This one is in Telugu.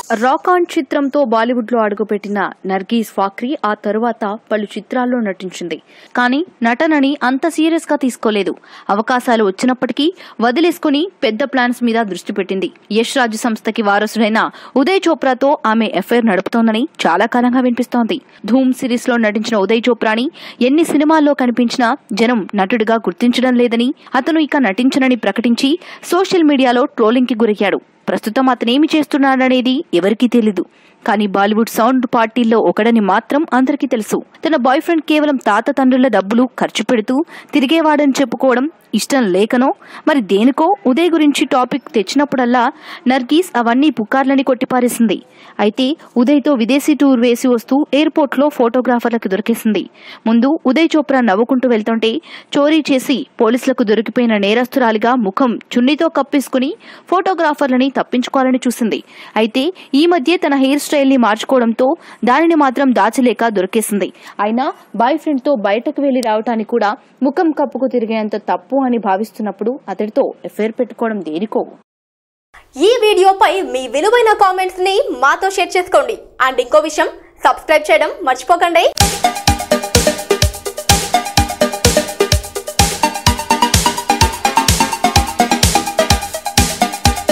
రాక్ ఆన్ చిత్రంతో బాలీవుడ్ లో అడుగుపెట్టిన నర్గీస్ ఫాక్రీ ఆ తరువాత పలు చిత్రాల్లో నటించింది. కానీ నటనని అంత సీరియస్ గా తీసుకోలేదు. అవకాశాలు వచ్చినప్పటికీ వదిలేసుకుని పెద్ద ప్లాన్స్ మీద దృష్టి పెట్టింది. యష్ రాజ్ సంస్థకి వారసుడైన ఉదయ్ చోప్రాతో ఆమె అఫైర్ నడుపుతోందని చాలా కాలంగా వినిపిస్తోంది. ధూమ్ సిరీస్ లో నటించిన ఉదయ్ చోప్రాని ఎన్ని సినిమాల్లో కనిపించినా జనం నటుడిగా గుర్తించడం లేదని, అతను ఇక నటించనని ప్రకటించి సోషల్ మీడియాలో ట్రోలింగ్ కి గురయ్యాడు. ప్రస్తుతం అతనేమి చేస్తున్నాడనేది ఎవరికీ తెలీదు. కానీ బాలీవుడ్ సౌండ్ పార్టీల్లో ఒకడని మాత్రం అందరికీ తెలుసు. తన బాయ్ ఫ్రెండ్ కేవలం తాత తండ్రుల డబ్బులు ఖర్చు పెడుతూ తిరిగేవాడని చెప్పుకోవడం ఇష్టం లేకనో మరి దేనికో ఉదయ్ గురించి టాపిక్ తెచ్చినప్పుడల్లా నర్గీస్ అవన్నీ పుకార్లని కొట్టిపారేసింది. అయితే ఉదయ్తో విదేశీ టూర్ వేసి వస్తూ ఎయిర్పోర్ట్ లో ఫోటోగ్రాఫర్లకు దొరికేసింది. ముందు ఉదయ్ చోప్రా నవ్వుకుంటూ వెళ్తుంటే చోరీ చేసి పోలీసులకు దొరికిపోయిన నేరస్తురాలిగా ముఖం చున్నీతో కప్పేసుకుని ఫోటోగ్రాఫర్లని తప్పించుకోవాలని చూసింది. అయితే ఈ మధ్య తన హెయిర్ స్టైల్ ని మార్చుకోవడంతో దానిని మాత్రం దాచలేక దొరికేసింది. అయినా బాయ్ ఫ్రెండ్ తో బయటకు వెళ్లి రావటానికి కూడా ముఖం కప్పుకు తిరిగేంత తప్పు అని భావిస్తున్నప్పుడు అతడితో అఫైర్ పెట్టుకోవడం దేనికో. ఈ వీడియోపై మీ విలువైన కామెంట్స్ ని మాతో షేర్ చేసుకోండి. అండ్ ఇంకో విషయం, సబ్స్క్రైబ్ చేయడం మర్చిపోకండి.